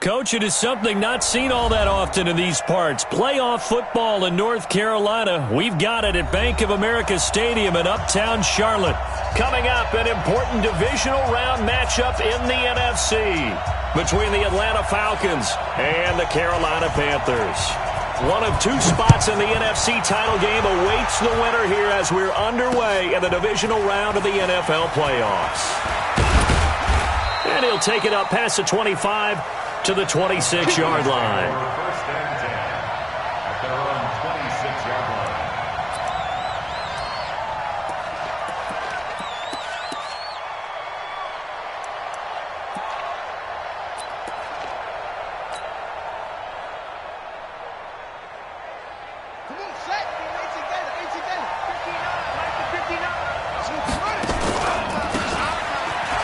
Coach, it is something not seen all that often in these parts. Playoff football in North Carolina. We've got it at Bank of America Stadium in Uptown Charlotte. Coming up, an important divisional round matchup in the NFC between the Atlanta Falcons and the Carolina Panthers. One of two spots in the NFC title game awaits the winner here as we're underway in the divisional round of the NFL playoffs. And he'll take it up past the 25 to the 26-yard line. First and 10 at their own 26-yard line. Come on, set.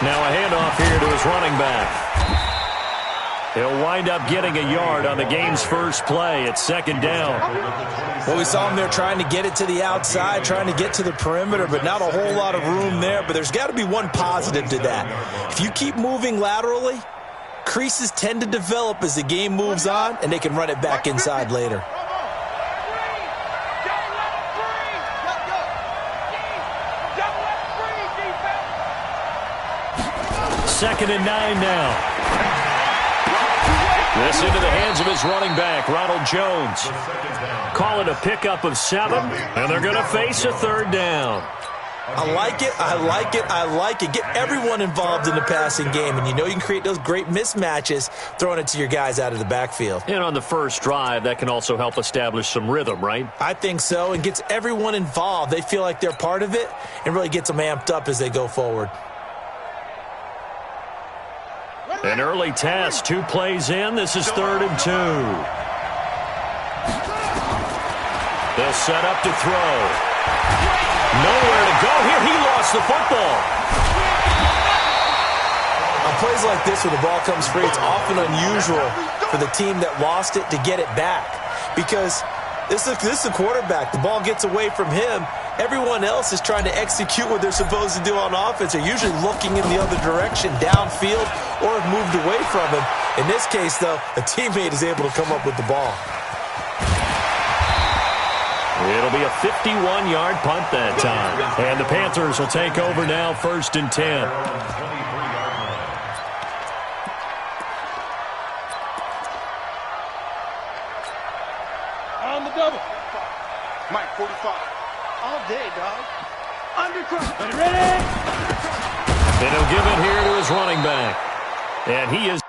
Now a handoff here to his running back. He'll wind up getting a yard on the game's first play at second down. Well, we saw him there trying to get it to the outside, trying to get to the perimeter, but not a whole lot of room there. But there's got to be one positive to that. If you keep moving laterally, creases tend to develop as the game moves on, and they can run it back inside later. Second and 9 now. This into the hands of his running back, Ronald Jones. Call it a pickup of 7, and they're going to face a third down. I like it, I like it, I like it. Get everyone involved in the passing game, and you know you can create those great mismatches throwing it to your guys out of the backfield. And on the first drive, that can also help establish some rhythm, right? I think so, and gets everyone involved. They feel like they're part of it and really gets them amped up as they go forward. An early test, 2 plays in. This is 3rd and 2. They'll set up to throw. Nowhere to go here. He lost the football. On plays like this where the ball comes free, it's often unusual for the team that lost it to get it back. Because this is the quarterback. The ball gets away from him. Everyone else is trying to execute what they're supposed to do on offense. They're usually looking in the other direction, downfield, or have moved away from him. In this case, though, a teammate is able to come up with the ball. It'll be a 51-yard punt that time. And the Panthers will take over now, 1st and 10. On the double. Mike, 45. All day, dog. Undercut. Ready? And he'll give it here to his running back. And he is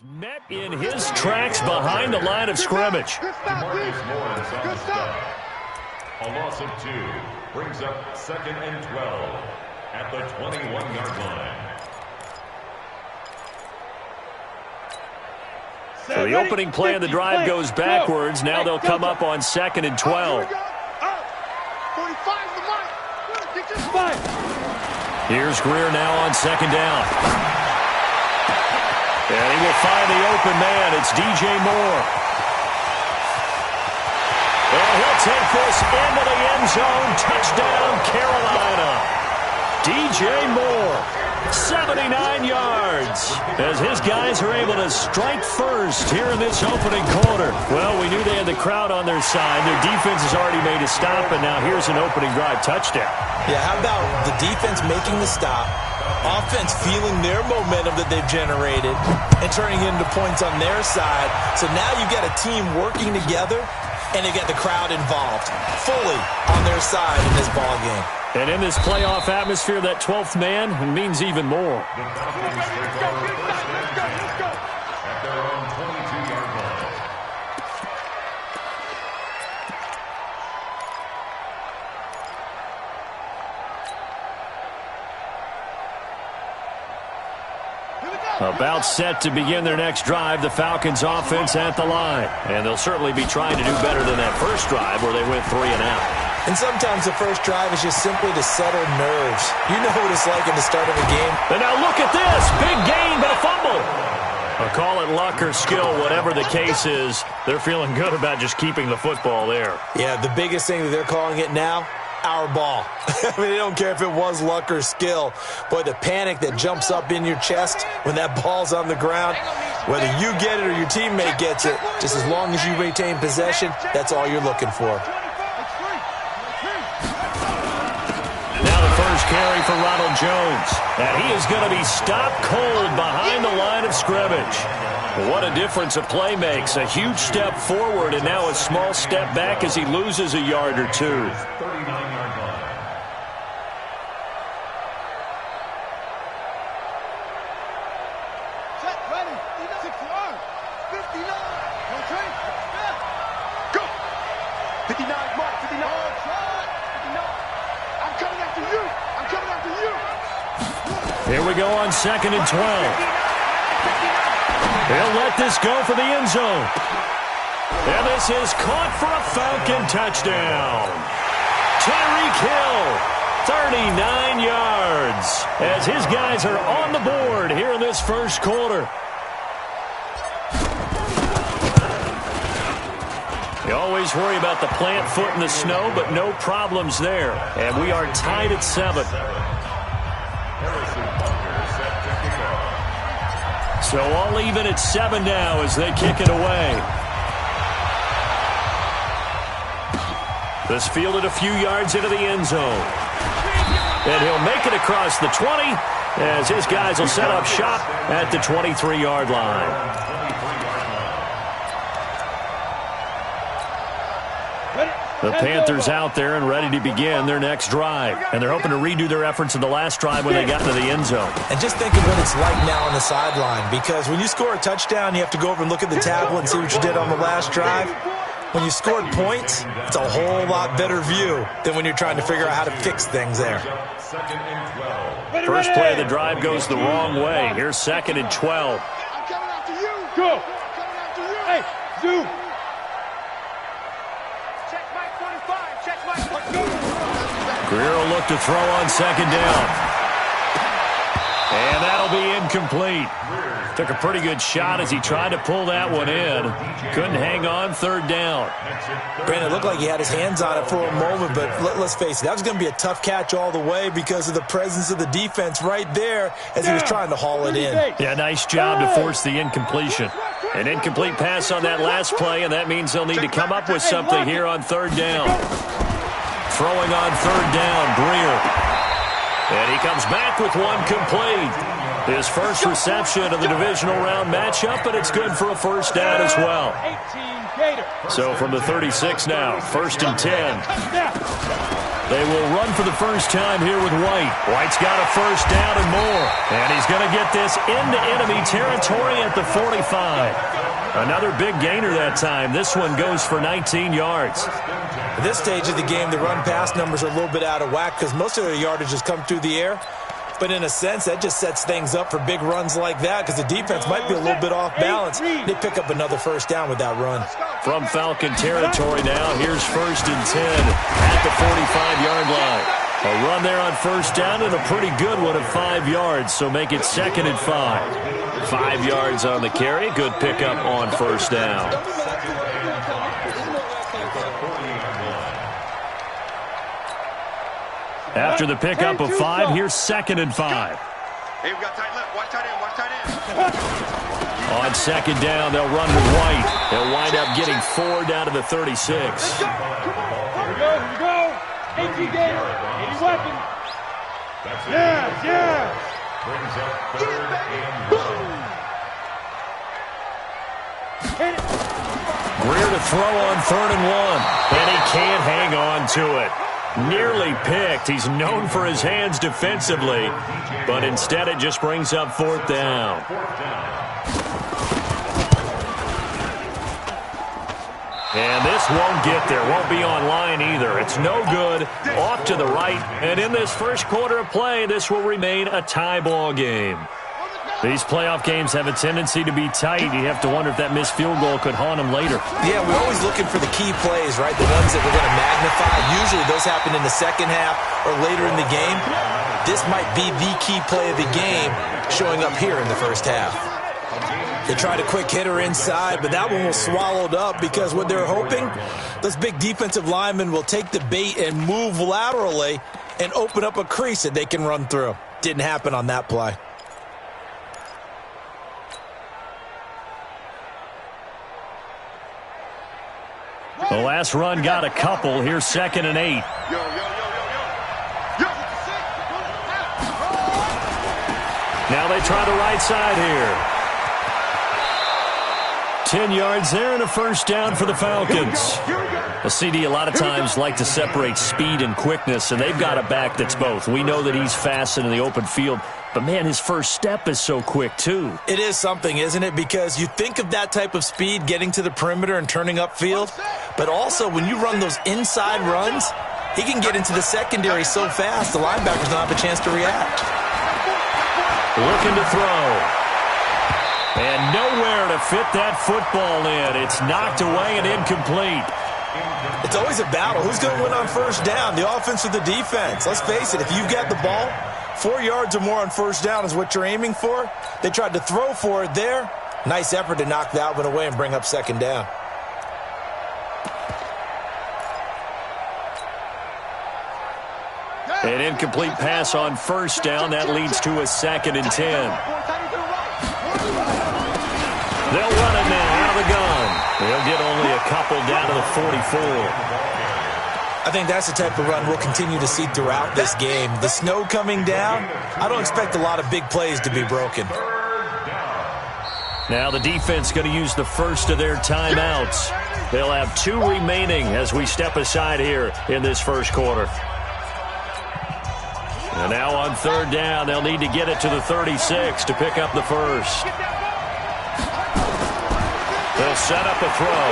met in his tracks behind the line of scrimmage. Good stop, Marcus Lawrence on Good the stop. stop. A loss of 2 brings up 2nd and 12 at the 21-yard line. So the opening play of the drive goes backwards. Now they'll come up on 2nd and 12. 45 the Mike. Get your spot. Here's Greer now on 2nd down. And he will find the open man. It's DJ Moore. And he'll take this into the end zone. Touchdown, Carolina. DJ Moore, 79 yards, as his guys are able to strike first here in this opening quarter. Well, we knew they had the crowd on their side. Their defense has already made a stop, and now here's an opening drive touchdown. Yeah, how about the defense making the stop, offense feeling their momentum that they've generated, and turning it into points on their side. So now you've got a team working together, and they get the crowd involved fully on their side in this ball game. And in this playoff atmosphere, that 12th man means even more. The Falcons take over 1st and 10 at their own 22-yard line. About set to begin their next drive, the Falcons offense at the line. And they'll certainly be trying to do better than that first drive where they went 3 and out. And sometimes the first drive is just simply to settle nerves. You know what it's like at the start of a game. And now look at this. Big gain, but a fumble. I'll call it luck or skill, whatever the case is. They're feeling good about just keeping the football there. Yeah, the biggest thing that they're calling it now, our ball. I mean, they don't care if it was luck or skill. Boy, the panic that jumps up in your chest when that ball's on the ground, whether you get it or your teammate gets it, just as long as you retain possession, that's all you're looking for. Now the first carry for Ronald Jones. And he is going to be stopped cold behind the line of scrimmage. What a difference a play makes. A huge step forward and now a small step back as he loses a yard or two. 39-yard line. Set, ready, 59, 59, okay, go, 59, mark, 59, 59, I'm coming after you, I'm coming after you. Here we go on 2nd and 12. They'll let this go for the end zone. And this is caught for a Falcon touchdown. Tyreek Hill, 39 yards, as his guys are on the board here in this first quarter. You always worry about the plant foot in the snow, but no problems there. And we are tied at 7. So all even at 7 now as they kick it away. This fielded a few yards into the end zone. And he'll make it across the 20 as his guys will set up shop at the 23-yard line. The Panthers out there and ready to begin their next drive. And they're hoping to redo their efforts in the last drive when they got into the end zone. And just think of what it's like now on the sideline, because when you score a touchdown, you have to go over and look at the tablet and see what you did on the last drive. When you scored points, it's a whole lot better view than when you're trying to figure out how to fix things there. First play of the drive goes the wrong way. Here's 2nd and 12. I'm coming after you. Go. I'm coming after you. Hey, zoom. Check my 25. Check my 25. Greer will look to throw on 2nd down. And that'll be incomplete. Took a pretty good shot as he tried to pull that one in. Couldn't hang on 3rd down. Brandon, it looked like he had his hands on it for a moment, but let's face it, that was going to be a tough catch all the way because of the presence of the defense right there as he was trying to haul it in. Yeah, nice job to force the incompletion. An incomplete pass on that last play, and that means they'll need to come up with something here on 3rd down. Throwing on 3rd down, Greer. And he comes back with one complete. His first reception of the divisional round matchup, and it's good for a first down as well. So from the 36 now, 1st and 10. They will run for the first time here with White. White's got a first down and more. And he's going to get this into enemy territory at the 45. Another big gainer that time. This one goes for 19 yards. At this stage of the game, the run-pass numbers are a little bit out of whack because most of their yardage has come through the air. But in a sense, that just sets things up for big runs like that because the defense might be a little bit off balance. They pick up another first down with that run. From Falcon territory now, here's 1st and 10 at the 45-yard line. A run there on first down and a pretty good one of 5 yards, so make it 2nd and 5. 5 yards on the carry, good pickup on first down. After the pickup of 5, here's 2nd and 5. Hey, we got tight left. Watch tight end. Watch tight end. On 2nd down, they'll run with White. They'll wind up getting 4 down to the 36. Here we go. Here we go. 80 gainer. 80 weapon. Yeah. Brings up 3rd and 1. Hit it. Greer to throw on 3rd and 1. And he can't hang on to it. Nearly picked. He's known for his hands defensively, but instead it just brings up 4th down. And this won't get there. Won't be on line either. It's no good. Off to the right. And in this first quarter of play, this will remain a tie ball game. These playoff games have a tendency to be tight. You have to wonder if that missed field goal could haunt them later. Yeah, we're always looking for the key plays, right? The ones that we're going to magnify. Usually those happen in the second half or later in the game. This might be the key play of the game showing up here in the first half. They tried a quick hitter inside, but that one was swallowed up because what they're hoping, those big defensive linemen will take the bait and move laterally and open up a crease that they can run through. Didn't happen on that play. The last run got a couple. Here's 2nd and 8. Now they try the right side here. 10 yards there and a first down for the Falcons. The CD a lot of times like to separate speed and quickness, and they've got a back that's both. We know that he's fast in the open field, but, man, his first step is so quick, too. It is something, isn't it? Because you think of that type of speed getting to the perimeter and turning upfield, but also when you run those inside runs, he can get into the secondary so fast the linebackers don't have a chance to react. Looking to throw. And nowhere to fit that football in. It's knocked away and incomplete. It's always a battle. Who's going to win on first down, the offense or the defense? Let's face it, if you've got the ball, 4 yards or more on first down is what you're aiming for. They tried to throw for it there. Nice effort to knock that one away and bring up 2nd down. An incomplete pass on first down. That leads to a 2nd and 10. They'll run it now out of the gun. They'll get only a couple down to the 44. I think that's the type of run we'll continue to see throughout this game. The snow coming down, I don't expect a lot of big plays to be broken. Now the defense going to use the first of their timeouts. They'll have 2 remaining as we step aside here in this first quarter. And now on 3rd down, they'll need to get it to the 36 to pick up the first. They'll set up a throw.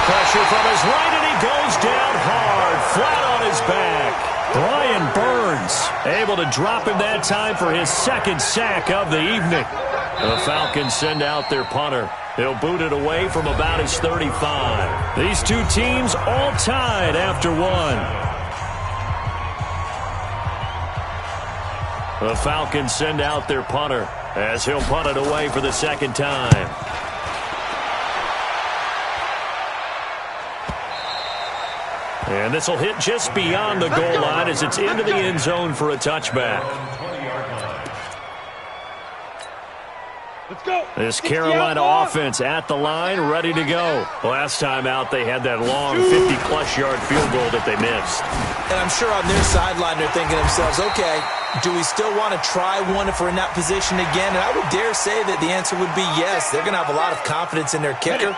Pressure from his right, and he goes down hard, flat on his back. Brian Burns able to drop him that time for his 2nd sack of the evening. The Falcons send out their punter. He'll boot it away from about his 35. These two teams all tied after 1. The Falcons send out their punter as he'll punt it away for the 2nd time. And this will hit just beyond the goal line as it's into the end zone for a touchback. Let's go. This Carolina offense at the line, ready to go. Last time out, they had that long 50-plus yard field goal that they missed. And I'm sure on their sideline they're thinking to themselves, okay, do we still want to try one if we're in that position again? And I would dare say that the answer would be yes. They're going to have a lot of confidence in their kicker.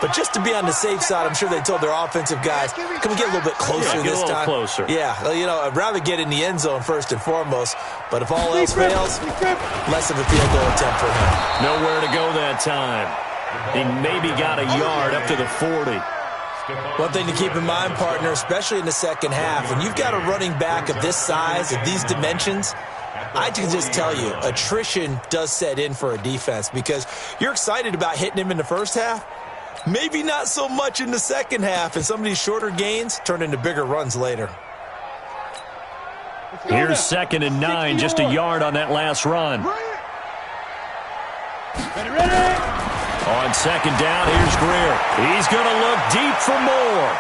But just to be on the safe side, I'm sure they told their offensive guys, can we get a little bit closer this time? Closer. Yeah, you know, I'd rather get in the end zone first and foremost. But if all else fails, less of a field goal attempt for him. Nowhere to go that time. He maybe got a yard up to the 40. One thing to keep in mind, partner, especially in the second half, when you've got a running back of this size, of these dimensions, I can just tell you, attrition does set in for a defense because you're excited about hitting him in the first half. Maybe not so much in the second half, and some of these shorter gains turn into bigger runs later. Here's 2nd and 9, just a yard on that last run. Ready. On 2nd down, here's Greer. He's going to look deep for more.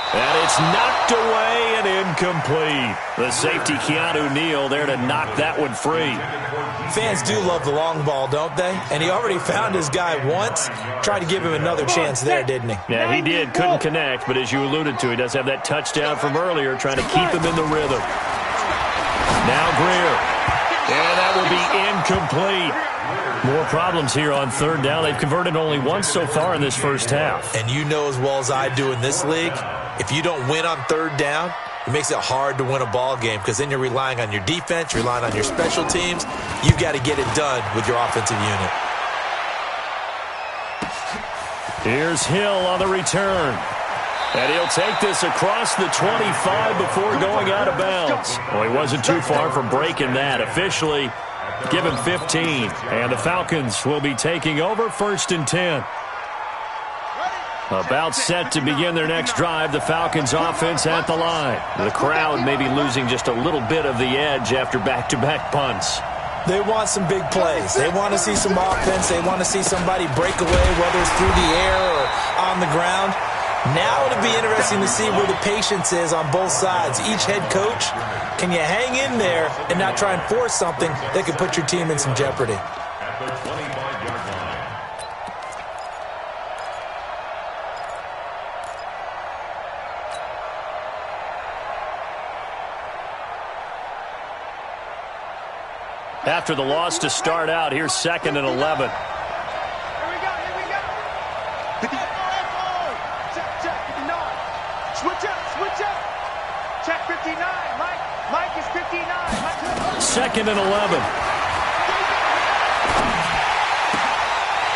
And it's knocked away and incomplete. The safety, Keanu Neal, there to knock that one free. Fans do love the long ball, don't they? And he already found his guy once. Tried to give him another chance there, didn't he? Yeah, he did. Couldn't connect, but as you alluded to, he does have that touchdown from earlier, trying to keep him in the rhythm. Now Greer. And that will be incomplete. More problems here on 3rd down. They've converted only once so far in this first half. And you know as well as I do in this league, if you don't win on 3rd down, it makes it hard to win a ball game because then you're relying on your defense, you're relying on your special teams. You've got to get it done with your offensive unit. Here's Hill on the return. And he'll take this across the 25 before going out of bounds. Well, he wasn't too far from breaking that. Officially, give him 15. And the Falcons will be taking over 1st and 10. About set to begin their next drive, the Falcons offense at the line. The crowd may be losing just a little bit of the edge after back-to-back punts. They want some big plays. They want to see some offense. They want to see somebody break away, whether it's through the air or on the ground. Now it'll be interesting to see where the patience is on both sides. Each head coach, can you hang in there and not try and force something that could put your team in some jeopardy? At the 25-yard line. After the loss to start out, here's 2nd and 11. Here we go, here we go. 50. Check, 59. Switch up. Check 59. Mike is 59. 2nd and 11.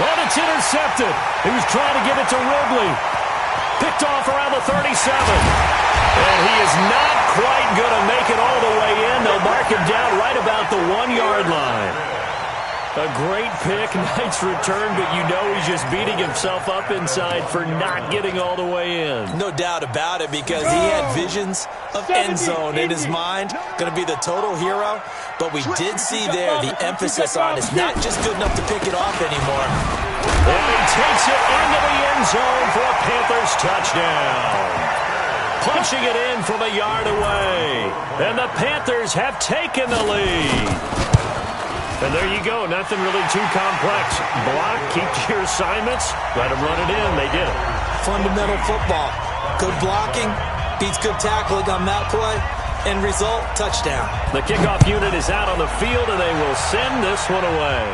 And it's intercepted. He was trying to get it to Ridley. Picked off around the 37. And he is not quite going to make it all the way in. They'll mark him down right about the 1-yard line. A great pick, nice return, but you know he's just beating himself up inside for not getting all the way in. No doubt about it, because he had visions of end zone in his mind. Going to be the total hero. But we did see there the emphasis on it's not just good enough to pick it off anymore. And he takes it into the end zone for a Panthers touchdown. Punching it in from a yard away. And the Panthers have taken the lead. And there you go. Nothing really too complex. Block, keep to your assignments, let them run it in. They did it. Fundamental football. Good blocking beats good tackling on that play. End result, touchdown. The kickoff unit is out on the field, and they will send this one away.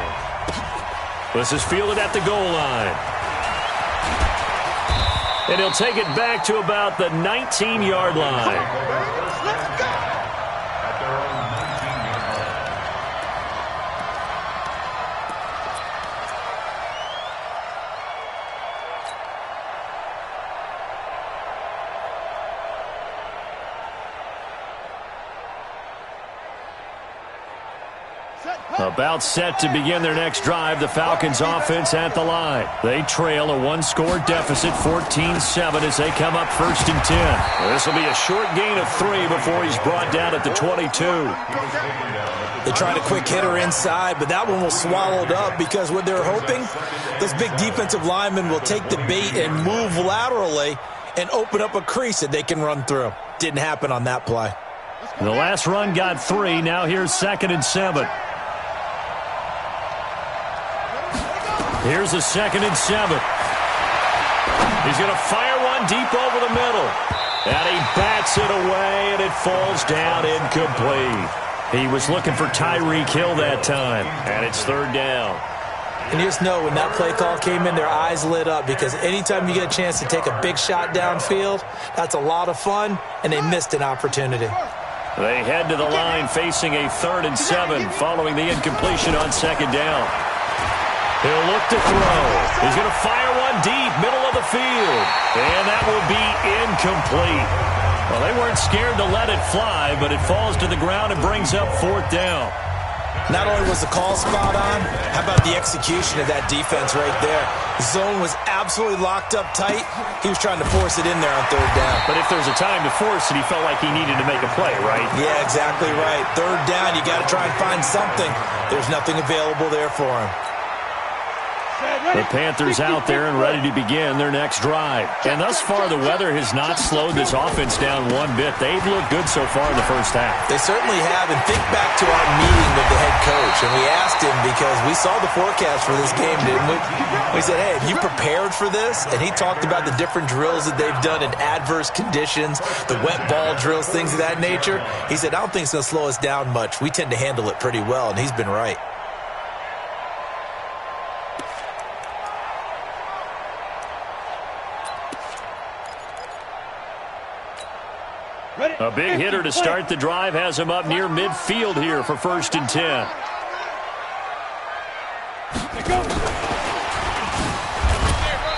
This is fielded at the goal line. And he'll take it back to about the 19-yard line. Let's go. At their own 19-yard line. About set to begin their next drive, the Falcons offense at the line. They trail a 1-score deficit, 14-7, as they come up 1st and 10. This will be a short gain of 3 before he's brought down at the 22. They tried a quick hitter inside, but that one was swallowed up because what they're hoping, those big defensive linemen will take the bait and move laterally and open up a crease that they can run through. Didn't happen on that play. The last run got 3. Now here's 2nd and 7. Here's a 2nd and 7. He's going to fire one deep over the middle. And he bats it away, and it falls down incomplete. He was looking for Tyreek Hill that time, and it's 3rd down. And you just know when that play call came in, their eyes lit up, because anytime you get a chance to take a big shot downfield, that's a lot of fun, and they missed an opportunity. They head to the line facing a 3rd and 7 following the incompletion on 2nd down. He'll look to throw. He's going to fire one deep, middle of the field. And that will be incomplete. Well, they weren't scared to let it fly, but it falls to the ground and brings up 4th down. Not only was the call spot on, how about the execution of that defense right there? Zone was absolutely locked up tight. He was trying to force it in there on 3rd down. But if there's a time to force it, he felt like he needed to make a play, right? Yeah, exactly right. 3rd down, you got to try and find something. There's nothing available there for him. The Panthers out there and ready to begin their next drive. And thus far, the weather has not slowed this offense down one bit. They've looked good so far in the first half. They certainly have. And think back to our meeting with the head coach. And we asked him, because we saw the forecast for this game, didn't we? We said, hey, have you prepared for this? And he talked about the different drills that they've done in adverse conditions, the wet ball drills, things of that nature. He said, I don't think it's going to slow us down much. We tend to handle it pretty well, and he's been right. A big hitter to start the drive has him up near midfield here for 1st and 10.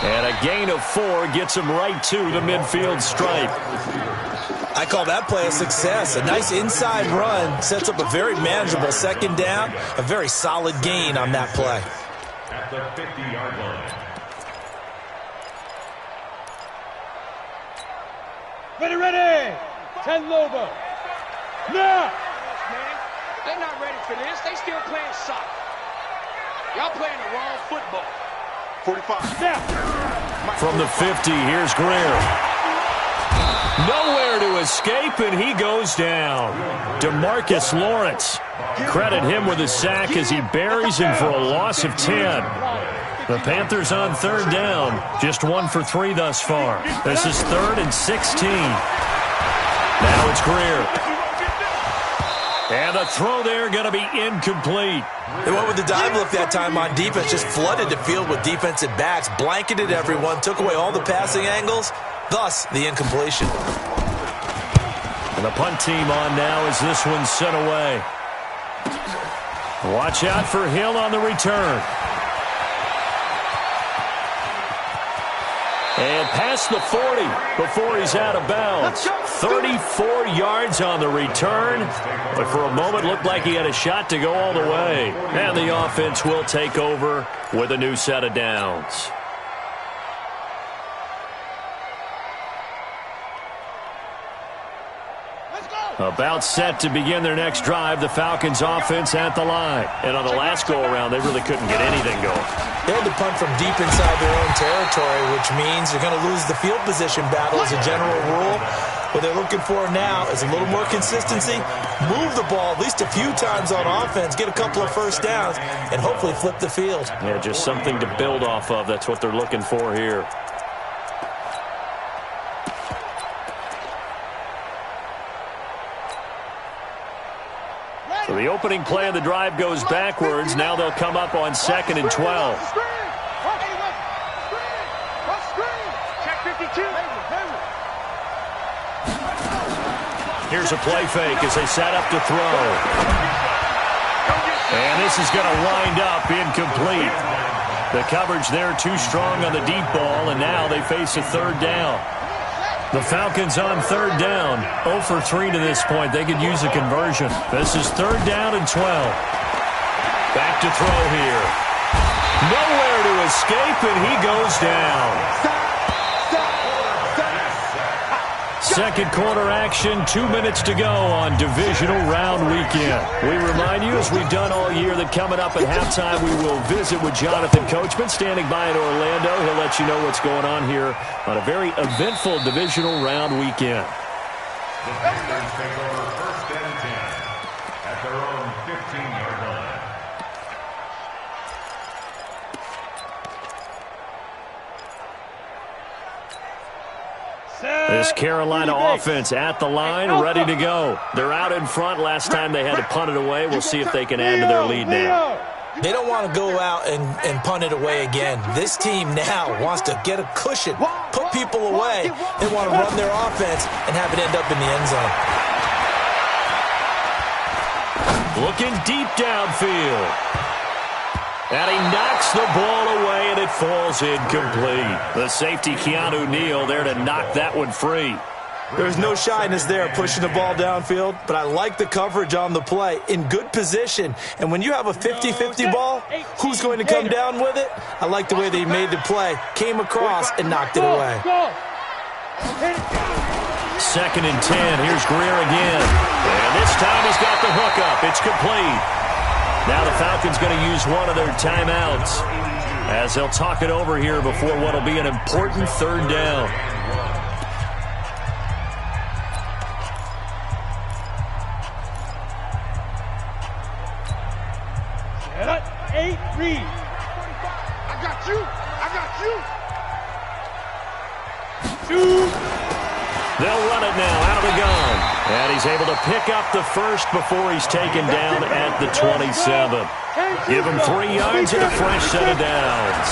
And a gain of 4 gets him right to the midfield stripe. I call that play a success. A nice inside run sets up a very manageable second down. A very solid gain on that play. At the 50-yard line. Ready. 10 Lobo. Now. They're not ready for this. They still playing soccer. Y'all playing the wrong football. 45. Now. From the 50, here's Greer. Nowhere to escape, and he goes down. DeMarcus Lawrence. Credit him with a sack as he buries him for a loss of 10. The Panthers on third down. Just 1 for 3 thus far. This is 3rd and 16. Now it's Greer. And the throw there going to be incomplete. They went with the dive look that time on defense. Just flooded the field with defensive backs. Blanketed everyone. Took away all the passing angles. Thus, the incompletion. And the punt team on now as this one's sent away. Watch out for Hill on the return. And past the 40 before he's out of bounds. 34 yards on the return. But for a moment looked like he had a shot to go all the way. And the offense will take over with a new set of downs. About set to begin their next drive, the Falcons offense at the line. And on the last go-around, they really couldn't get anything going. They had to punt from deep inside their own territory, which means you're going to lose the field position battle as a general rule. What they're looking for now is a little more consistency, move the ball at least a few times on offense, get a couple of first downs, and hopefully flip the field. Yeah, just something to build off of. That's what they're looking for here. So the opening play of the drive goes backwards. Now they'll come up on 2nd and 12. Check 52. Here's a play fake as they set up to throw. And this is going to wind up incomplete. The coverage there too strong on the deep ball, and now they face a third down. The Falcons on third down. 0 for 3 to this point. They could use a conversion. This is 3rd down and 12. Back to throw here. Nowhere to escape, and he goes down. Second quarter action, 2 minutes to go on divisional round weekend. We remind you, as we've done all year, that coming up at halftime, we will visit with Jonathan Coachman, standing by in Orlando. He'll let you know what's going on here on a very eventful divisional round weekend. The Panthers take over 1st and 10 at their own 15-yard line. This Carolina offense at the line, ready to go. They're out in front. Last time they had to punt it away. We'll see if they can add to their lead now. They don't want to go out and punt it away again. This team now wants to get a cushion, put people away. They want to run their offense and have it end up in the end zone. Looking deep downfield. And he knocks the ball away, and it falls incomplete. The safety, Keanu Neal, there to knock that one free. There's no shyness there pushing the ball downfield, but I like the coverage on the play. In good position. And when you have a 50-50 ball, who's going to come down with it? I like the way they made the play, came across, and knocked it away. 2nd and 10. Here's Greer again. And this time he's got the hook up. It's complete. Now the Falcons going to use one of their timeouts as they'll talk it over here before what will be an important third down. Set 8, read. I got you. 2. They'll run it now out of the gun. And he's able to pick up the first before he's taken down at the 27. Give him 3 yards and a fresh set of downs.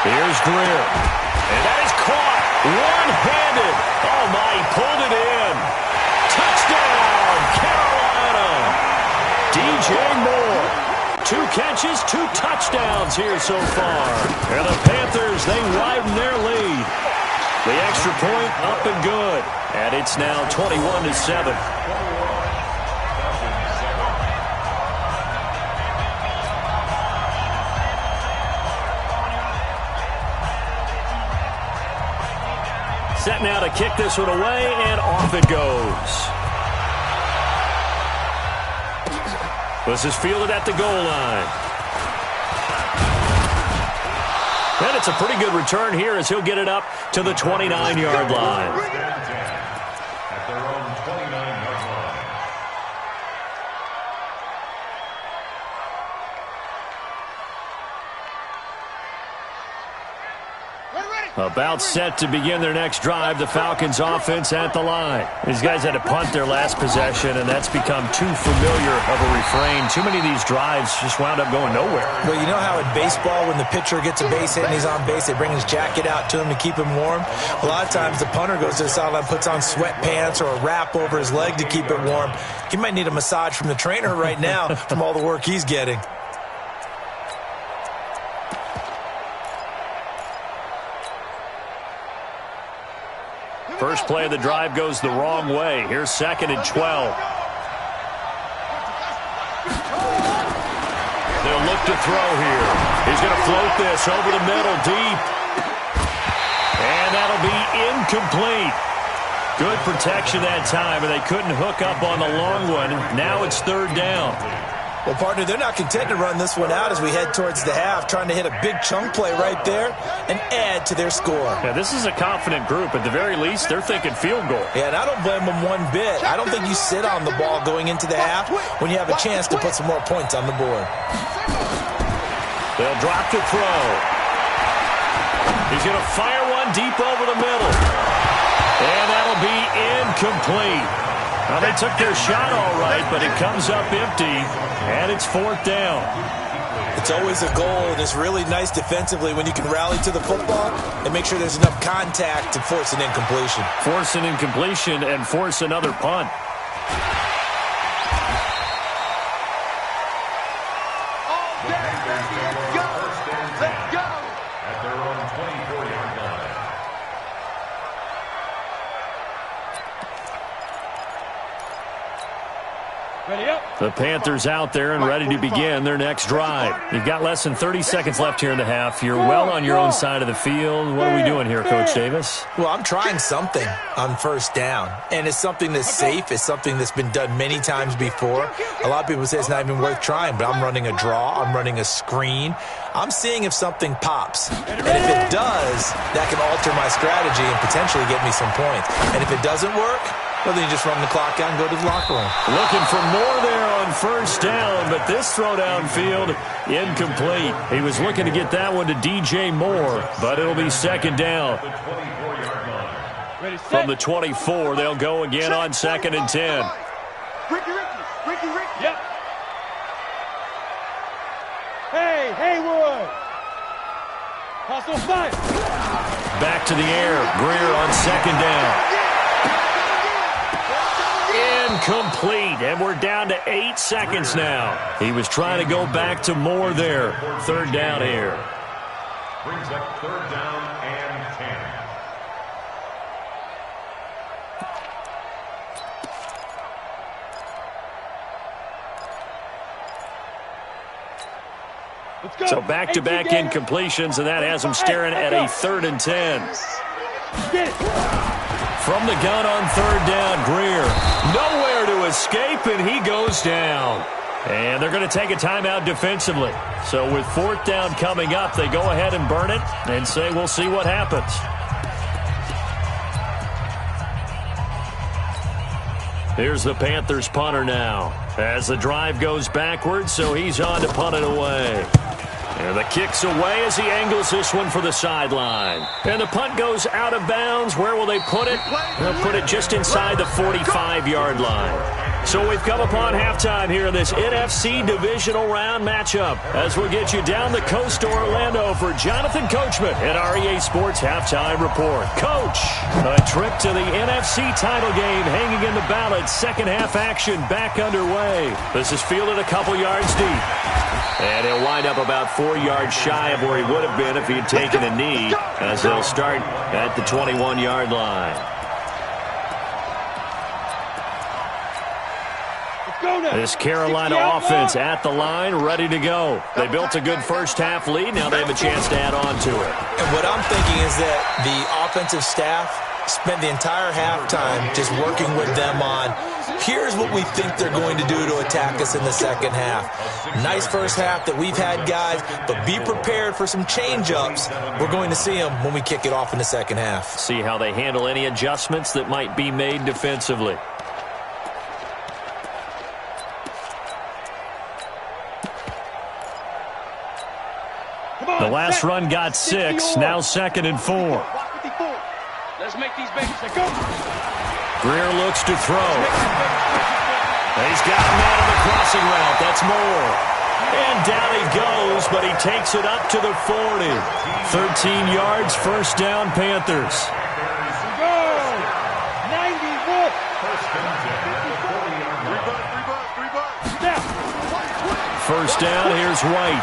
Here's Greer. And that is caught one-handed. Oh, my, he pulled it in. Touchdown, Carolina. DJ Moore. 2 catches, 2 touchdowns here so far. And the Panthers, they widen their lead. The extra point up and good. And it's now 21-7. Set now to kick this one away, and off it goes. This is fielded at the goal line. And it's a pretty good return here as he'll get it up to the 29-yard line. At their own 29-yard line. About set to begin their next drive, the Falcons offense at the line. These guys had to punt their last possession, and that's become too familiar of a refrain. Too many of these drives just wound up going nowhere. Well, you know how in baseball, when the pitcher gets a base hit and he's on base, they bring his jacket out to him to keep him warm? A lot of times the punter goes to the sideline, puts on sweatpants or a wrap over his leg to keep it warm. He might need a massage from the trainer right now from all the work he's getting. First play of the drive goes the wrong way. Here's 2nd and 12. They'll look to throw here. He's going to float this over the middle deep. And that'll be incomplete. Good protection that time, and they couldn't hook up on the long one. Now it's 3rd down. Well, partner, they're not content to run this one out as we head towards the half, trying to hit a big chunk play right there and add to their score. Yeah, this is a confident group. At the very least, they're thinking field goal. Yeah, and I don't blame them one bit. I don't think you sit on the ball going into the half when you have a chance to put some more points on the board. They'll drop to throw. He's going to fire one deep over the middle. And that'll be incomplete. Well, they took their shot all right, but it comes up empty, and it's 4th down. It's always a goal, and it's really nice defensively when you can rally to the football and make sure there's enough contact to force an incompletion. Force an incompletion and force another punt. Let's go! At their own 24-yard line. The Panthers out there and ready to begin their next drive. You've got less than 30 seconds left here in the half. You're well on your own side of the field. What are we doing here, Coach Davis? Well, I'm trying something on 1st down, and it's something that's safe. It's something that's been done many times before. A lot of people say it's not even worth trying, but I'm running a draw. I'm running a screen. I'm seeing if something pops, and if it does, that can alter my strategy and potentially get me some points. And if it doesn't work, well, then you just run the clock out and go to the locker room. Looking for more there on 1st down, but this throw downfield, incomplete. He was looking to get that one to DJ Moore, but it'll be 2nd down. From the 24, they'll go again on 2nd and 10. Ricky. Yep. Hey, Haywood. Hustle fight. Back to the air. Greer on 2nd down. Incomplete, and we're down to 8 seconds now. He was trying to go back to Moore there. 3rd down here. Brings up 3rd down and 10. Let's go. So back-to-back incompletions, and that has him staring at a 3rd and 10. Get it. From the gun on 3rd down, Greer. Nowhere to escape, and he goes down. And they're going to take a timeout defensively. So with 4th down coming up, they go ahead and burn it and say we'll see what happens. Here's the Panthers punter now as the drive goes backwards, so he's on to punt it away. And the kick's away as he angles this one for the sideline. And the punt goes out of bounds. Where will they put it? They'll put it just inside the 45-yard line. So we've come upon halftime here in this NFC divisional round matchup as we'll get you down the coast to Orlando for Jonathan Coachman at REA Sports Halftime Report. Coach, a trip to the NFC title game hanging in the balance. Second half action back underway. This is fielded a couple yards deep. And he'll wind up about 4 yards shy of where he would have been if he had taken a knee as they'll start at the 21-yard line. This Carolina offense at the line, ready to go. They built a good first-half lead. Now they have a chance to add on to it. And what I'm thinking is that the offensive staff spent the entire halftime just working with them on, here's what we think they're going to do to attack us in the second half. Nice first half that we've had, guys, but be prepared for some change-ups. We're going to see them when we kick it off in the second half. See how they handle any adjustments that might be made defensively. The last run got 6, now 2nd and 4. Let's make these babies go. Greer looks to throw. He's got a man on the crossing route. That's more. And down he goes, but he takes it up to the 40. 13 yards, first down, Panthers. Go! 91. First down, here's White.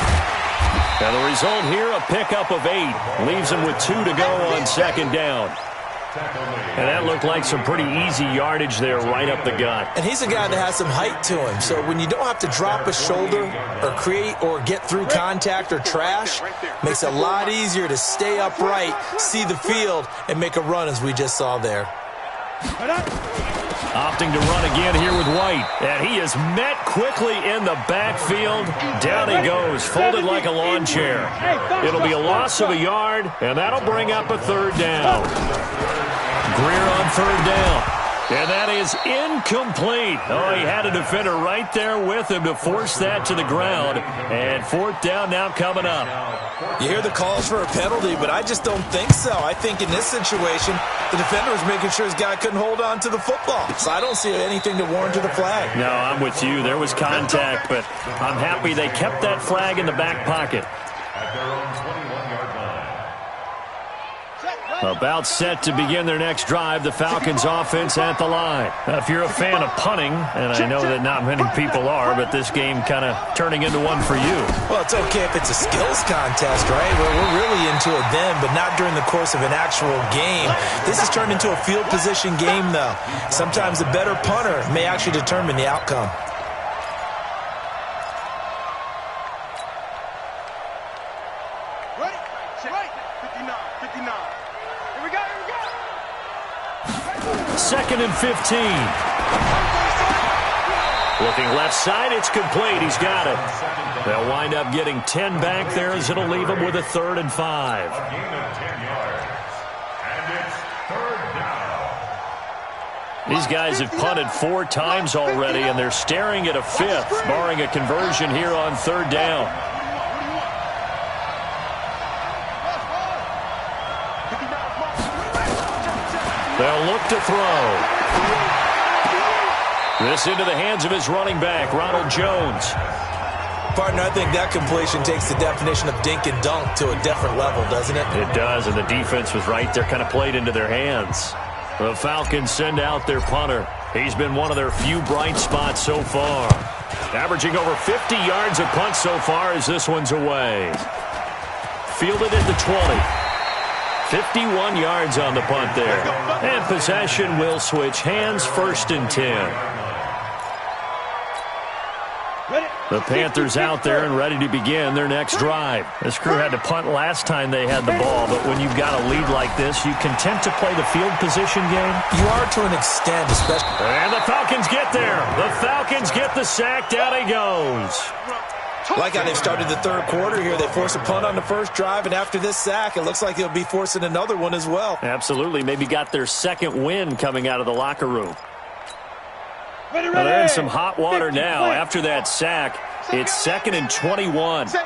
And the result here, a pickup of 8. Leaves him with 2 to go on second down. And that looked like some pretty easy yardage there right up the gut. And he's a guy that has some height to him. So when you don't have to drop a shoulder or create or get through contact or trash, makes it a lot easier to stay upright, see the field, and make a run as we just saw there. Opting to run again here with White. And he is met quickly in the backfield. Down he goes, folded like a lawn chair. It'll be a loss of a yard, and that'll bring up a third down. Greer on third down. And that is incomplete. Oh, he had a defender right there with him to force that to the ground. And fourth down now coming up. You hear the calls for a penalty, but I just don't think so. I think in this situation, the defender was making sure his guy couldn't hold on to the football. So I don't see anything to warrant the flag. No, I'm with you. There was contact, but I'm happy they kept that flag in the back pocket. At their own 21-yard line. About set to begin their next drive, the Falcons offense at the line. Now, if you're a fan of punting, and I know that not many people are, but this game kind of turning into one for you. Well, it's okay if it's a skills contest, right? Where we're really into it then, but not during the course of an actual game. This has turned into a field position game, though. Sometimes a better punter may actually determine the outcome. Ready? Right. 59. 59. Here we go. Here we go. 2nd and 15. Looking left side, it's complete. He's got it. They'll wind up getting 10 back there as it'll leave them with a 3rd and 5. A gain of 10 yards. And it's third down. These guys have punted 4 times already, and they're staring at a 5th, barring a conversion here on third down. They'll look to throw. This into the hands of his running back, Ronald Jones. Partner, I think that completion takes the definition of dink and dunk to a different level, doesn't it? It does, and the defense was right there, kind of played into their hands. The Falcons send out their punter. He's been one of their few bright spots so far. Averaging over 50 yards a punt so far as this one's away. Fielded at the 20. 51 yards on the punt there. And possession will switch hands, 1st and 10. The Panthers out there and ready to begin their next drive. This crew had to punt last time they had the ball, but when you've got a lead like this, you content to play the field position game? You are to an extent, especially. And the Falcons get there. The Falcons get the sack. Down he goes. Like how they've started the third quarter here. They force a punt on the first drive, and after this sack, it looks like they'll be forcing another one as well. Absolutely. Maybe got their second win coming out of the locker room. Well, they're in some hot water now after that sack. It's 2nd and 21. Say. Kill.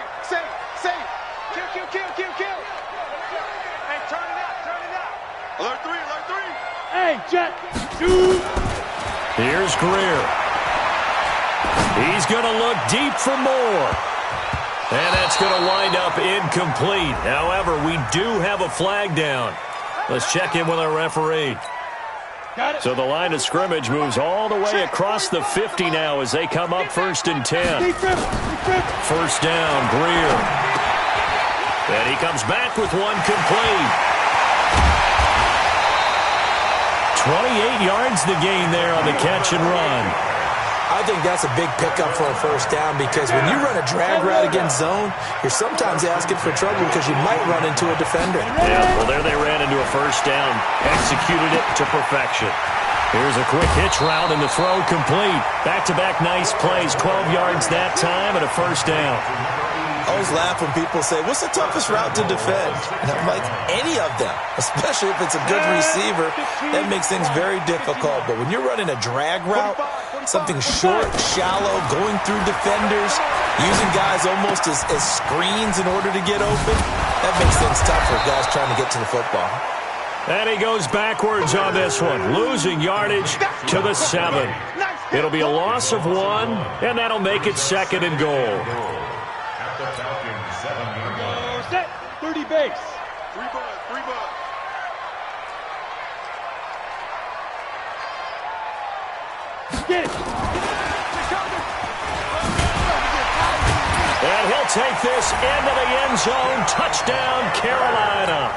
Hey, turn it out. Alert 3. Hey, Jet. 2. Here's Greer. He's going to look deep for more. And that's going to wind up incomplete. However, we do have a flag down. Let's check in with our referee. So the line of scrimmage moves all the way across the 50 now as they come up 1st and 10. First down, Greer. And he comes back with one complete. 28 yards the gain there on the catch and run. I think that's a big pickup for a first down because when you run a drag route against zone, you're sometimes asking for trouble because you might run into a defender. Yeah, well, there they ran into a first down. Executed it to perfection. Here's a quick hitch route and the throw complete. Back-to-back nice plays, 12 yards that time and a first down. I always laugh when people say, what's the toughest route to defend? And I'm like, any of them, especially if it's a good receiver. That makes things very difficult. But when you're running a drag route, something short, shallow, going through defenders, using guys almost as screens in order to get open, that makes things tough for guys trying to get to the football. And he goes backwards on this one, losing yardage to the 7. It'll be a loss of 1, and that'll make it 2nd and goal. At the Falcons 7-yard line. Set. 30 base. 3 bud. Get it. And he'll take this into the end zone. Touchdown, Carolina.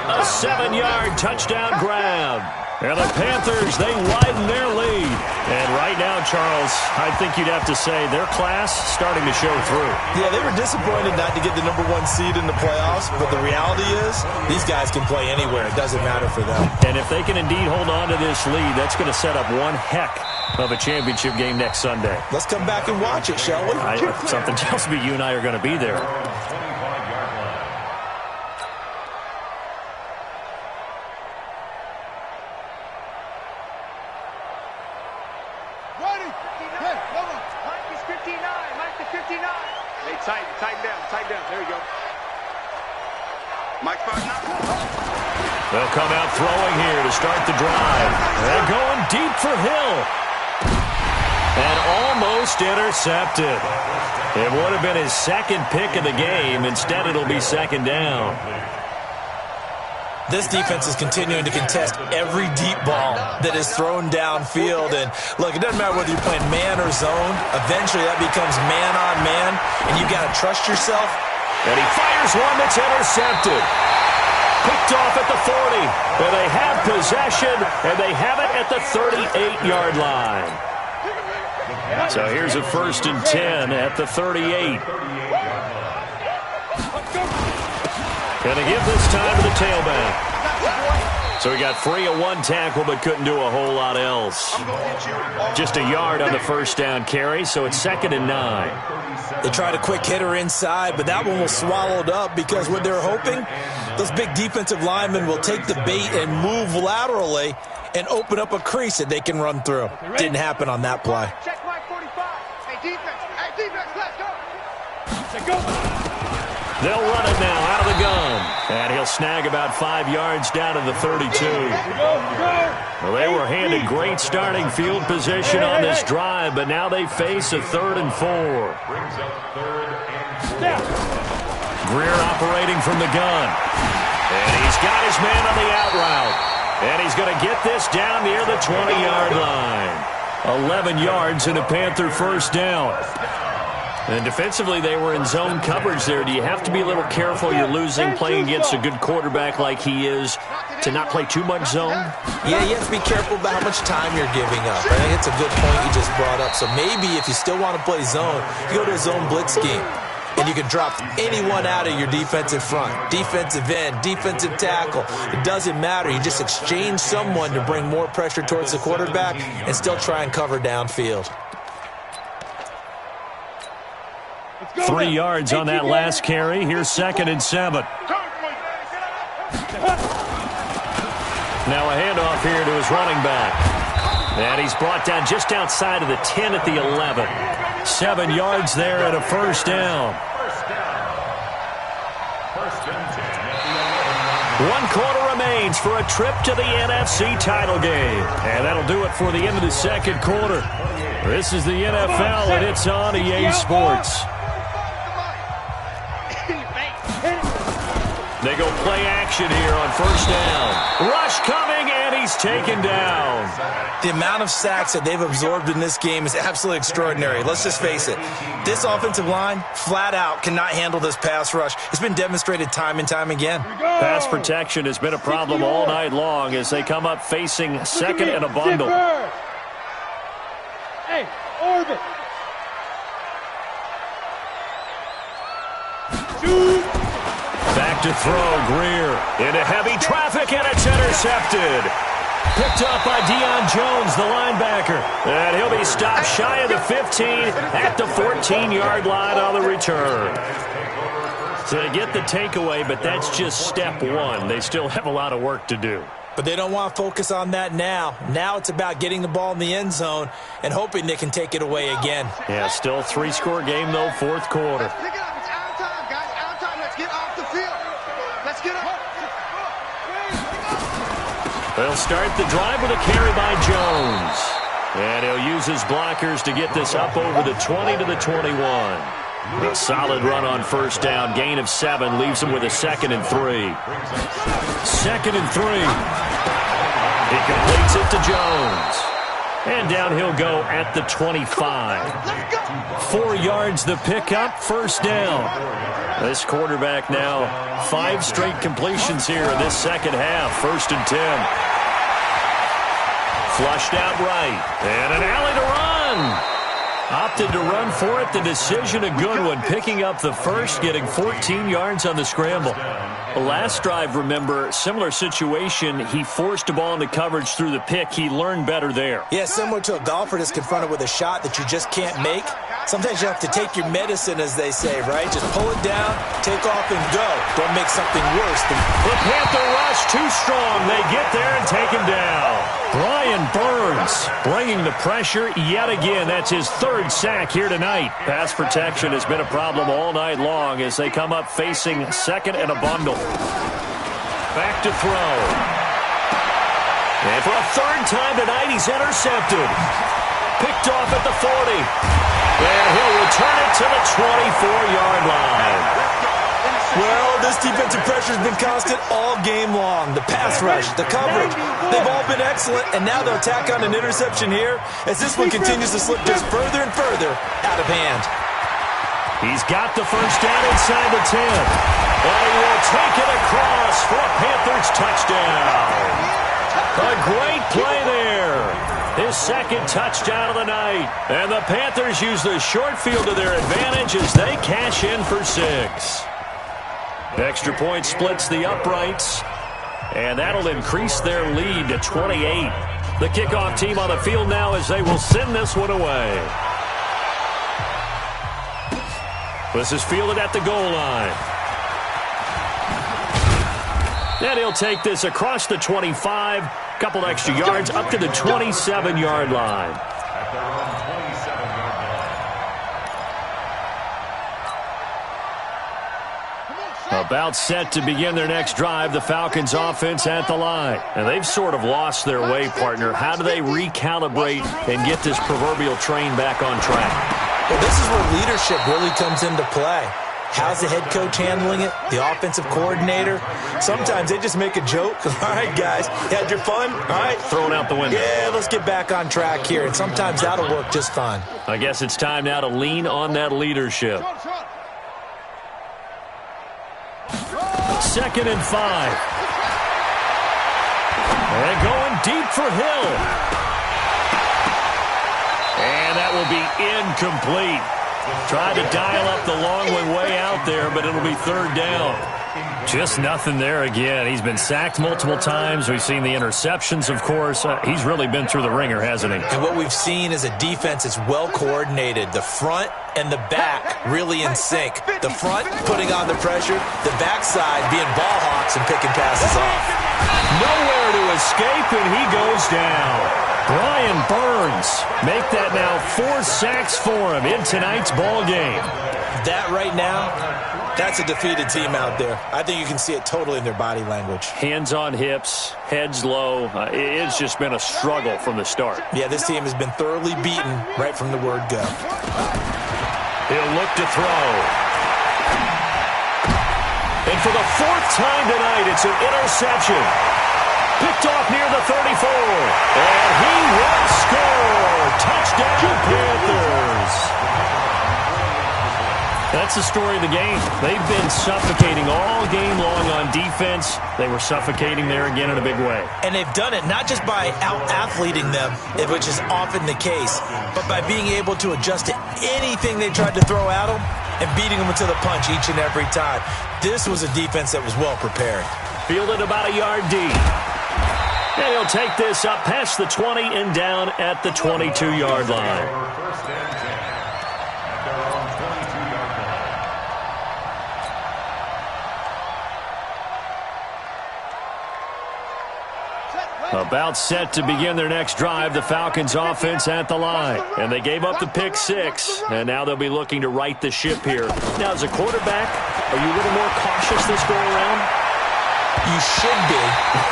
A 7-yard touchdown grab. And the Panthers, they widen their lead. And right now, Charles, I think you'd have to say their class starting to show through. Yeah, they were disappointed not to get the #1 seed in the playoffs, but the reality is these guys can play anywhere. It doesn't matter for them. And if they can indeed hold on to this lead, that's going to set up one heck of a championship game next Sunday. Let's come back and watch it, shall we? Something tells me you and I are going to be there. Tighten down. There you go. Mike 5 now. They'll come out throwing here to start the drive. They're going deep for Hill. And almost intercepted. It would have been his 2nd pick of the game. Instead, it'll be 2nd down. This defense is continuing to contest every deep ball that is thrown downfield. And, look, it doesn't matter whether you're playing man or zone. Eventually, that becomes man on man, and you've got to trust yourself. And he fires one that's intercepted. Picked off at the 40. And they have possession, and they have it at the 38-yard line. So here's a 1st and 10 at the 38. Gonna give this time to the tailback. So he got free of 1 tackle, but couldn't do a whole lot else. Just a yard on the first down carry, so it's 2nd and 9. They tried a quick hitter inside, but that one was swallowed up because what they're hoping, those big defensive linemen will take the bait and move laterally and open up a crease that they can run through. Didn't happen on that play. Check my 45. Hey, defense, let's go. They'll run it now out of the gun. And he'll snag about 5 yards down to the 32. Well, they were handed great starting field position on this drive, but now they face a 3rd and 4. Brings up 3rd and 4. Greer operating from the gun. And he's got his man on the out route. And he's going to get this down near the 20-yard line. 11 yards and a Panther first down. And defensively, they were in zone coverage there. Do you have to be a little careful? You're losing playing against a good quarterback like he is to not play too much zone? Yeah, you have to be careful about how much time you're giving up. I think it's a good point you just brought up. So maybe if you still want to play zone, you go to a zone blitz scheme. And you can drop anyone out of your defensive front. Defensive end, defensive tackle. It doesn't matter. You just exchange someone to bring more pressure towards the quarterback and still try and cover downfield. 3 yards on that last carry. Here's 2nd and 7. Now a handoff here to his running back. And he's brought down just outside of the 10 at the 11. 7 yards there and a first down. 1 quarter remains for a trip to the NFC title game. And that'll do it for the end of the second quarter. This is the NFL, and it's on EA Sports. They go play action here on first down. Rush coming, and he's taken down. The amount of sacks that they've absorbed in this game is absolutely extraordinary. Let's just face it. This offensive line, flat out, cannot handle this pass rush. It's been demonstrated time and time again. Pass protection has been a problem all night long as they come up facing second and a bundle. Hey, orbit. Back to throw, Greer into heavy traffic, and it's intercepted. Picked up by Deion Jones, the linebacker. And he'll be stopped shy of the 15 at the 14-yard line on the return. So they get the takeaway, but that's just step one. They still have a lot of work to do. But they don't want to focus on that now. Now it's about getting the ball in the end zone and hoping they can take it away again. Yeah, still three-score game, though, fourth quarter. Pick it up. It's out of time, guys. Out of time. Let's get off the field. Let's get up. They'll start the drive with a carry by Jones. And he'll use his blockers to get this up over the 20 to the 21. A solid run on first down. Gain of 7 leaves him with a 2nd and 3. 2nd and 3. He completes it to Jones. And down he'll go at the 25. 4 yards the pickup, first down. This quarterback now 5 straight completions here in this second half. 1st and 10. Flushed out right. And an alley to run. Opted to run for it. The decision a good one. Picking up the first, getting 14 yards on the scramble. The last drive, remember, similar situation. He forced a ball into coverage through the pick. He learned better there. Yeah, similar to a golfer that's confronted with a shot that you just can't make. Sometimes you have to take your medicine, as they say, right? Just pull it down, take off, and go. Don't make something worse. The Panther rush too strong. They get there and take him down. Brian Burns bringing the pressure yet again. That's his 3rd sack here tonight. Pass protection has been a problem all night long as they come up facing second and a bundle. Back to throw. And for a 3rd time tonight, he's intercepted. Picked off at the 40. And he'll return it to the 24-yard line. Well, this defensive pressure has been constant all game long. The pass rush, the coverage, they've all been excellent, and now they'll tack on an interception here as this one continues to slip just further and further out of hand. He's got the first down inside the 10. And he will take it across for a Panthers touchdown. A great play there. His 2nd touchdown of the night. And the Panthers use the short field to their advantage as they cash in for 6. Extra point splits the uprights, and that'll increase their lead to 28. The kickoff team on the field now as they will send this one away. This is fielded at the goal line. And he'll take this across the 25, couple extra yards up to the 27-yard line. About set to begin their next drive, the Falcons offense at the line. And they've sort of lost their way, partner. How do they recalibrate and get this proverbial train back on track? Well, this is where leadership really comes into play. How's the head coach handling it? The offensive coordinator? Sometimes they just make a joke. All right, guys, you had your fun? All right. Thrown out the window. Yeah, let's get back on track here. And sometimes that'll work just fine. I guess it's time now to lean on that leadership. 2nd and 5. And going deep for Hill. And that will be incomplete. Tried to dial up the long way out there, but it'll be 3rd down. Just nothing there again. He's been sacked multiple times. We've seen the interceptions, of course. He's really been through the ringer, hasn't he? And what we've seen is a defense that's well coordinated. The front and the back really in sync. The front putting on the pressure, the backside being ball hawks and picking passes off. Nowhere to escape, and he goes down. Brian Burns make that now 4 sacks for him in tonight's ball game. That right now That's a defeated team out there. I think you can see it totally in their body language. Hands on hips, heads low. It's just been a struggle from the start. Yeah, this team has been thoroughly beaten right from the word go. He'll look to throw. And for the fourth time tonight, it's an interception. Picked off near the 34. And he will score. Touchdown, Panthers. That's the story of the game. They've been suffocating all game long on defense. They were suffocating there again in a big way. And they've done it not just by out-athleting them, which is often the case, but by being able to adjust to anything they tried to throw at them and beating them to the punch each and every time. This was a defense that was well prepared. Fielded about a yard deep. And he'll take this up past the 20 and down at the 22-yard line. About set to begin their next drive, the Falcons offense at the line. And they gave up the pick six, and now they'll be looking to right the ship here. Now, as a quarterback, are you a little more cautious this go-around? You should be,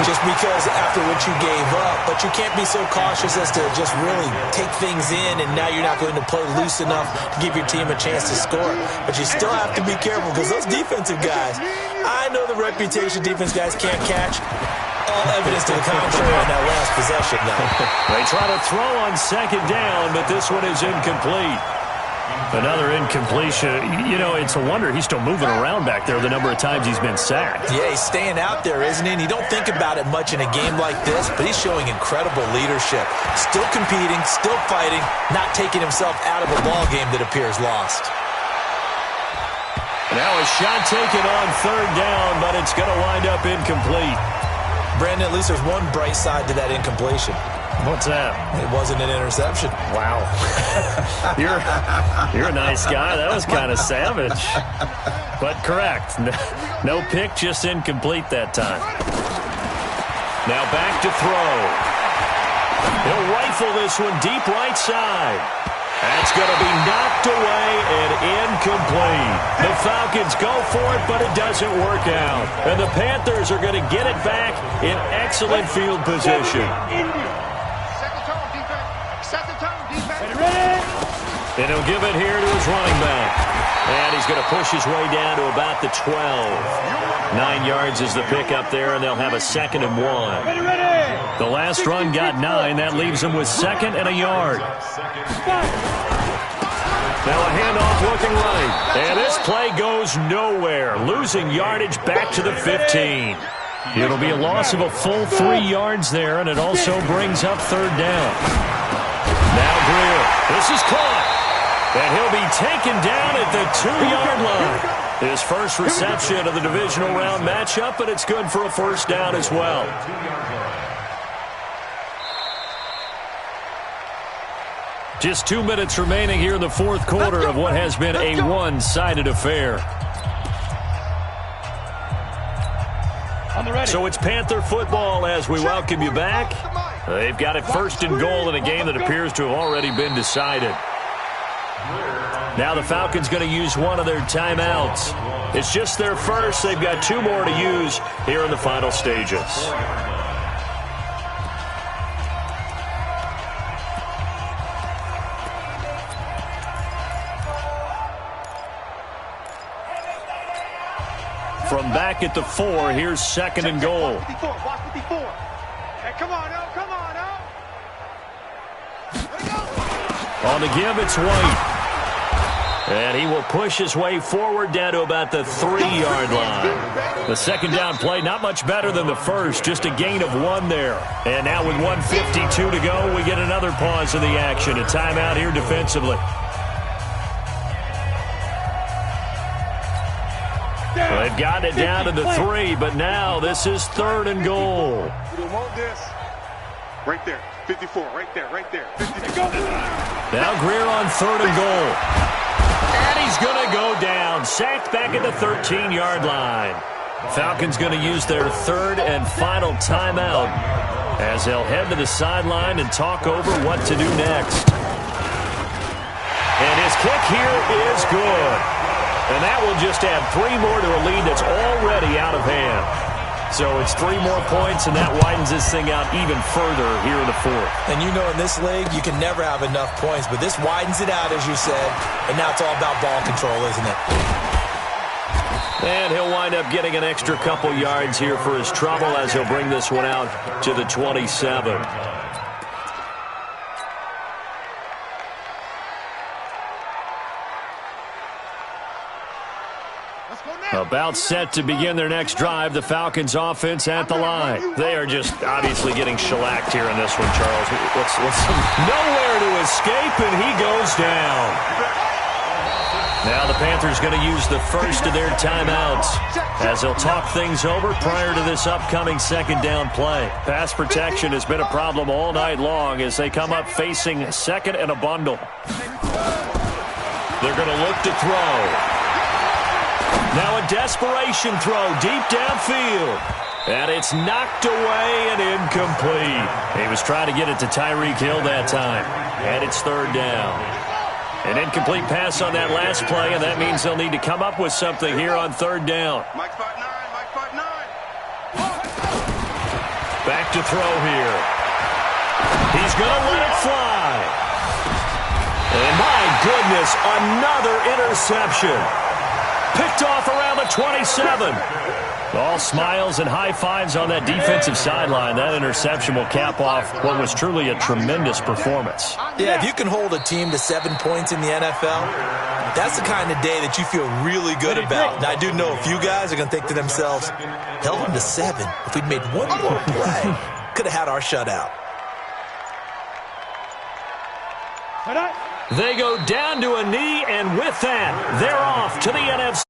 just because after what you gave up. But you can't be so cautious as to just really take things in, and now you're not going to play loose enough to give your team a chance to score. But you still have to be careful, because those defensive guys, I know the reputation defense guys can't catch. All evidence to the contrary on that last possession now. They try to throw on second down, but this one is incomplete. Another incompletion. You know, it's a wonder he's still moving around back there the number of times he's been sacked. Yeah, he's staying out there, isn't he? And you don't think about it much in a game like this, but he's showing incredible leadership. Still competing, still fighting, not taking himself out of a ball game that appears lost. Now a shot taken on third down, but it's going to wind up incomplete. Brandon, at least there's one bright side to that incompletion. What's that? It wasn't an interception. Wow. You're a nice guy. That was kind of savage. But correct. No pick, just incomplete that time. Now back to throw. He'll rifle this one deep right side. That's going to be knocked away and incomplete. The Falcons go for it, but it doesn't work out. And the Panthers are going to get it back in excellent field position. And he'll give it here to his running back. And he's going to push his way down to about the 12. 9 yards is the pickup there, and they'll have a 2nd and 1. The last run got 9. That leaves them with 2nd and a yard. Now a handoff looking right. And this play goes nowhere. Losing yardage back to the 15. It'll be a loss of a full 3 yards there, and it also brings up third down. Now Greer. This is caught. And he'll be taken down at the 2-yard line. His first reception of the divisional round matchup, but it's good for a first down as well. Just 2 minutes remaining here in the fourth quarter of what has been a one-sided affair. So it's Panther football as we welcome you back. They've got it 1st and goal in a game that appears to have already been decided. Now the Falcons going to use one of their timeouts. It's just their first. They've got 2 more to use here in the final stages. From back at the 4, here's 2nd and goal. Watch 54. Hey, come on, now. Come on, now. On the give, it's White. And he will push his way forward down to about the 3-yard line. The second down play, not much better than the first, just a gain of 1 there. And now with 1:52 to go, we get another pause in the action. A timeout here defensively. Well, they've gotten it down to the 3, but now this is 3rd and goal. We don't want this. Right there. 54. Right there. Right there. 54. Now Greer on 3rd and goal. And he's going to go down. Sacked back at the 13-yard line. Falcons going to use their 3rd and final timeout as they'll head to the sideline and talk over what to do next. And his kick here is good. And that will just add 3 more to a lead that's already out of hand. So it's 3 more points, and that widens this thing out even further here in the 4th. And you know in this league, you can never have enough points, but this widens it out, as you said, and now it's all about ball control, isn't it? And he'll wind up getting an extra couple yards here for his trouble as he'll bring this one out to the 27. About set to begin their next drive, the Falcons offense at the line. They are just obviously getting shellacked here in this one, Charles. Nowhere to escape, and he goes down. Now the Panthers going to use the first of their timeouts as they'll talk things over prior to this upcoming second down play. Pass protection has been a problem all night long as they come up facing second and a bundle. They're going to look to throw. Now a desperation throw deep downfield. And it's knocked away and incomplete. He was trying to get it to Tyreek Hill that time. And it's 3rd down. An incomplete pass on that last play, and that means they'll need to come up with something here on 3rd down. Mike 5-9, Mike 5-9. Back to throw here. He's going to let it fly. And my goodness, another interception. Picked off around the 27. All smiles and high fives on that defensive sideline. That interception will cap off what was truly a tremendous performance. Yeah, if you can hold a team to 7 points in the NFL, that's the kind of day that you feel really good about. Now, I do know a few guys are going to think to themselves, held them to 7. If we'd made one more play, could have had our shutout. They go down to a knee, and with that, they're off to the NFC.